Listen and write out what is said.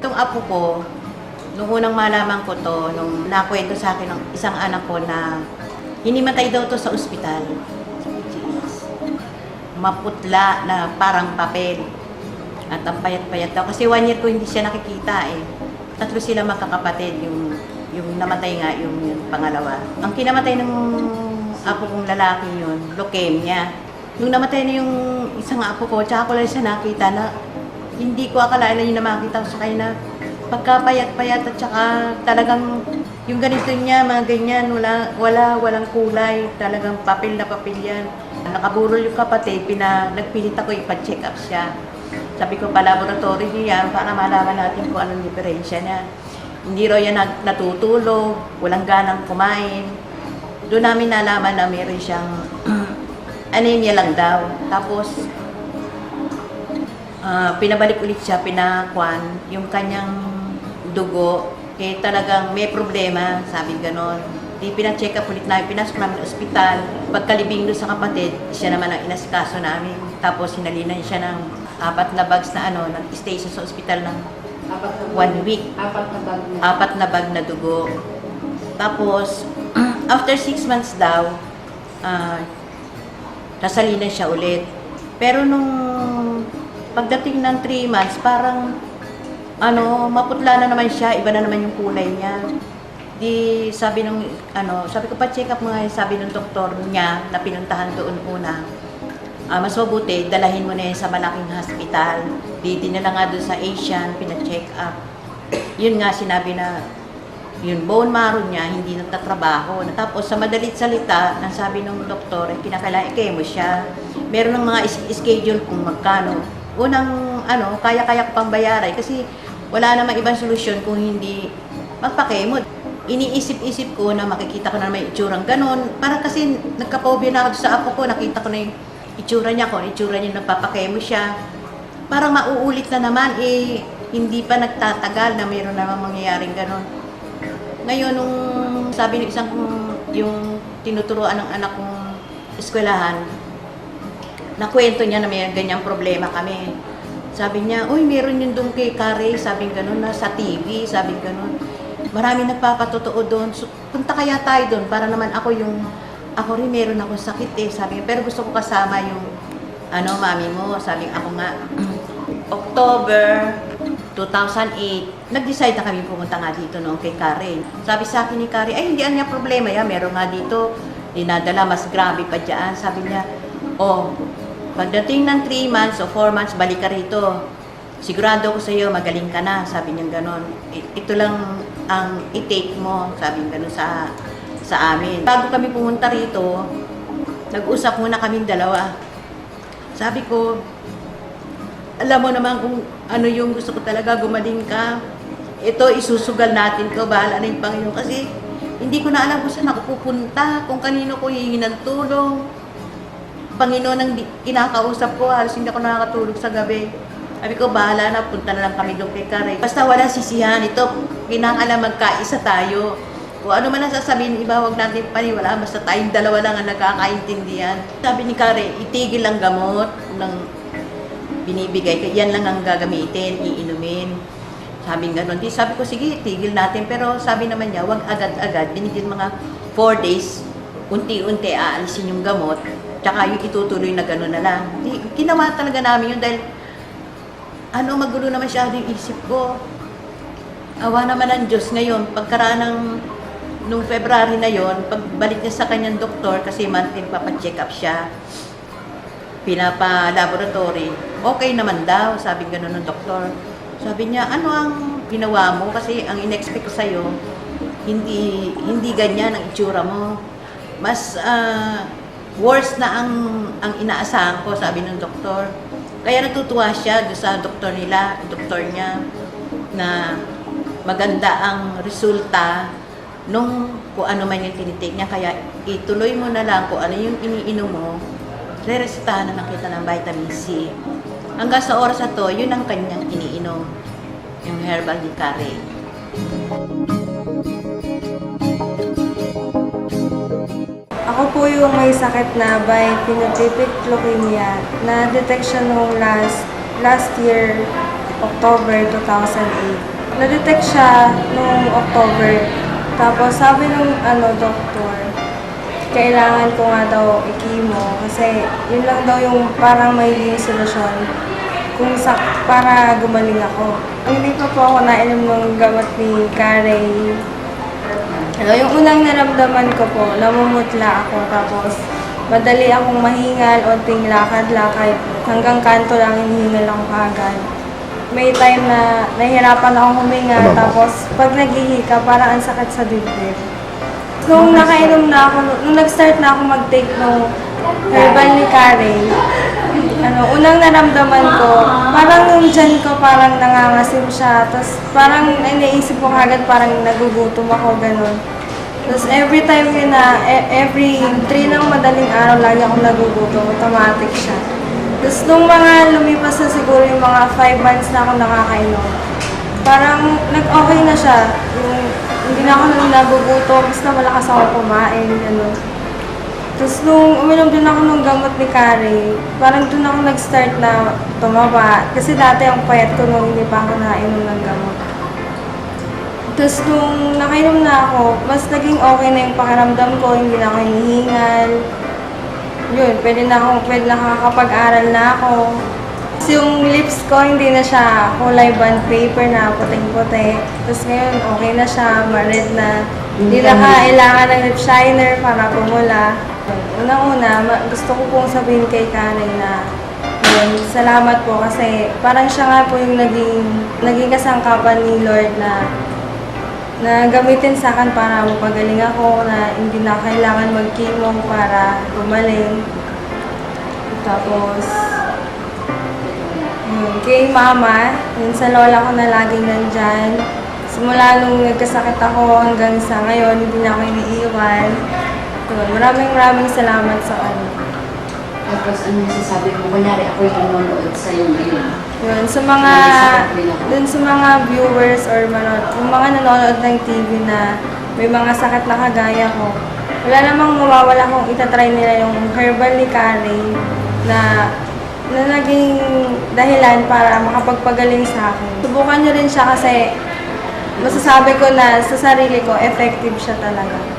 Itong apo ko, nung unang malaman ko to, nung nakwento sa akin ng isang anak ko na hinimatay daw to sa ospital. Sa PGH. Maputla na parang papel. At ang payat-payat daw. Kasi 1 year ko hindi siya nakikita eh. 3 sila magkakapatid. Yung namatay nga, yung pangalawa. Ang kinamatay ng apo kong lalaki yun, leukemia. Nung namatay na yung isang apo ko, tsaka ko lang siya nakita na hindi ko akalain na yun na makita ko sa kanya na pagkapayat-payat at tsaka talagang yung ganito niya, mga ganyan, walang kulay, talagang papel na papel yan. Nakaburol yung kapatid, nagpilit ako ipa-check up siya. Sabi ko pa laboratory niya para malaman natin kung anong diferensya niya. Hindi raw yan natutulog, walang ganang kumain. Doon namin nalaman na meron siyang anemia lang daw. Tapos, pinabalik ulit siya, yung kanyang dugo, eh talagang may problema, sabi ganon. Di pina-check up ulit namin, pinasok namin sa ospital. Pagkalibing doon sa kapatid, siya naman ang inasikaso namin. Tapos hinalinan siya ng 4 na bags na nag-stay siya sa ospital ng 1 week. 4 na bag na dugo. Tapos, after 6 months daw, nasalinan siya ulit. Pero nung pagdating ng 3 months, parang maputla na naman siya, iba na naman yung kulay niya. Di sabi sabi ko pa check up mo nga, sabi ng doktor niya na pinuntahan doon una. Mas mabuti, dalahin mo na yan sa malaking hospital. Di dinala nga doon sa Asian, pina-check up. Yun nga, sinabi na yung bone marrow niya hindi nagtatrabaho. Tapos sa madalit salita, sabi ng doktor, kinakailangan i-chemo siya. Meron ng mga schedule kung magkano. Unang kaya-kaya ko pang bayaran kasi wala namang ibang solusyon kung hindi magpa-chemo. Iniisip-isip ko na makikita ko na may itsurang ganon. Para kasi nagka-phobia na ako sa apo ko, nakita ko na yung itsura niya, kung itsura niya nagpapakemo siya. Parang mauulit na naman, hindi pa nagtatagal na mayroon namang mangyayaring ganon. Ngayon, nung sabi ng yung tinuturuan ng anak kong eskwelahan, nakwento niya na may ganyang problema kami. Sabi niya, uy, meron yun doon kay Kare, sabi ganon, na sa TV, sabi ganon. Marami nagpapatotoo doon. So, punta kaya tayo doon para naman ako rin meron akong sakit eh. Sabi niya, pero gusto ko kasama yung mami mo. Sabi ako nga, October 2008, nag-decide na kami pumunta nga dito noong kay Karen. Sabi sa akin ni Karen, ay hindi niya problema yan, meron nga dito, dinadala, mas grabe pa dyan. Sabi niya, pagdating ng 3 months o 4 months, balik ka rito. Sigurado ko sa iyo, magaling ka na, sabi niya ganon. Ito lang ang i-take mo, sabi niya ganon sa amin. Bago kami pumunta rito, nag-usap muna kaming dalawa. Sabi ko, alam mo naman kung ano yung gusto ko talaga, gumaling ka. Ito, isusugal natin ko, bahala na yung Panginoon. Kasi hindi ko na alam kung saan ako pupunta, kung kanino ko hihingi ng tulong. Panginoon ang kinakausap ko, halos hindi ako nakakatulog sa gabi. Sabi ko, bahala na, punta na lang kami doon kay Kare. Basta wala sisihan, ito, pinakalam magkaisa tayo. Kung ano man ang sasabihin, iba, huwag natin paniwala, basta tayong dalawa lang ang nagkakaintindihan. Sabi ni Kare, itigil ang gamot ng binibigay, yan lang ang gagamitin, iinumin. Sabi nga nun, sabi ko, sige, tigil natin. Pero sabi naman niya, huwag agad-agad, binigyan mga 4 days, unti-unti aalisin yung gamot, tsaka yung itutuloy na gano'n na lang. Ginawa talaga namin yun dahil magulo naman siya yung isip ko. Awa naman ng Diyos ngayon, pagkaraan nung February na yon, pagbalik niya sa kanyang doktor, kasi monthly papacheck up siya, pinapa-laboratory, okay naman daw, sabi gano'n ng doktor. Sabi niya, ano ang ginawa mo? Kasi ang in-expect ko sa'yo, hindi ganyan ang itsura mo. Mas worse na ang inaasahan ko, sabi ng doktor. Kaya natutuwa siya doon sa doktor niya, na maganda ang resulta nung kung ano man yung tinitik niya. Kaya ituloy mo na lang kung ano yung iniinom mo, re-resetahan na kita ng vitamin C. Hanggang sa oras na to, yun ang kanyang iniinom, yung herbal ni Kare. Ako po yung may sakit na by phenotypic leukemia na detect siya noong last last year, October 2008. Na-detect siya noong October. Tapos sabi ng doktor, kailangan ko nga daw i-chemo kasi yun lang daw yung parang may solusyon para gumaling ako. Hindi pa po ako nainom ng gamot ni Carey. Yung unang naramdaman ko po, namumutla ako tapos madali akong mahingal, onting lakad-lakad, hanggang kanto lang hinihingal ako kaagad. May time na nahihirapan akong huminga, tapos pag naghihika, parang ang sakit sa dibdib. Nung nakainom na ako, nung nag-start na ako mag-take ng herbal ni Carey, unang naramdaman ko, parang yung tiyan ko parang nangangasim siya, tapos parang naisip ko kagad parang nagugutom ako, ganun. Tapos every time yun na, every 3 ng madaling araw, lagi akong nagugutom, automatic siya. Tapos nung mga lumipas na siguro yung mga 5 months na ako nakakainom, parang nag-okay na siya. Hindi na ako nagugutom, basta malakas ako kumain, Tapos nung uminom din ako ng gamot ni Carey, parang doon ako nag-start na tumaba. Kasi dati ang payat ko nung hindi pa ako nainom ng gamot. Tapos nung nakainom na ako, mas naging okay na yung pakiramdam ko, hindi na ako hinihingal. Yun, pwede nakakapag-aral na ako. Tapos yung lips ko, hindi na siya kulay bond paper na puting-puti. Tapos ngayon, okay na siya, ma-red na. Hindi na kailangan ng lip shiner para pumula. Una-una, gusto ko pong sabihin kay Carey na salamat po kasi parang siya nga po yung naging kasangkapan ni Lord na gamitin sa akin para mapagaling ako, na hindi na kailangan mag-chemo para gumaling. Tapos, kay mama, yun sa lola ko na laging nandyan. Simula nung nagkasakit ako hanggang sa ngayon, hindi na ako iniiwan. Maraming salamat sa Tapos ano nasasabi mo? Kunyari ako yung nanonood sa'yo ngayon. Yun, sa mga viewers or yung mga nanonood ng TV na may mga sakit na kagaya ko, wala namang mawawala kung itatry nila yung herbal ni Carey na naging dahilan para makapagpagaling sa akin. Subukan nyo rin siya kasi masasabi ko na sa sarili ko, effective siya talaga.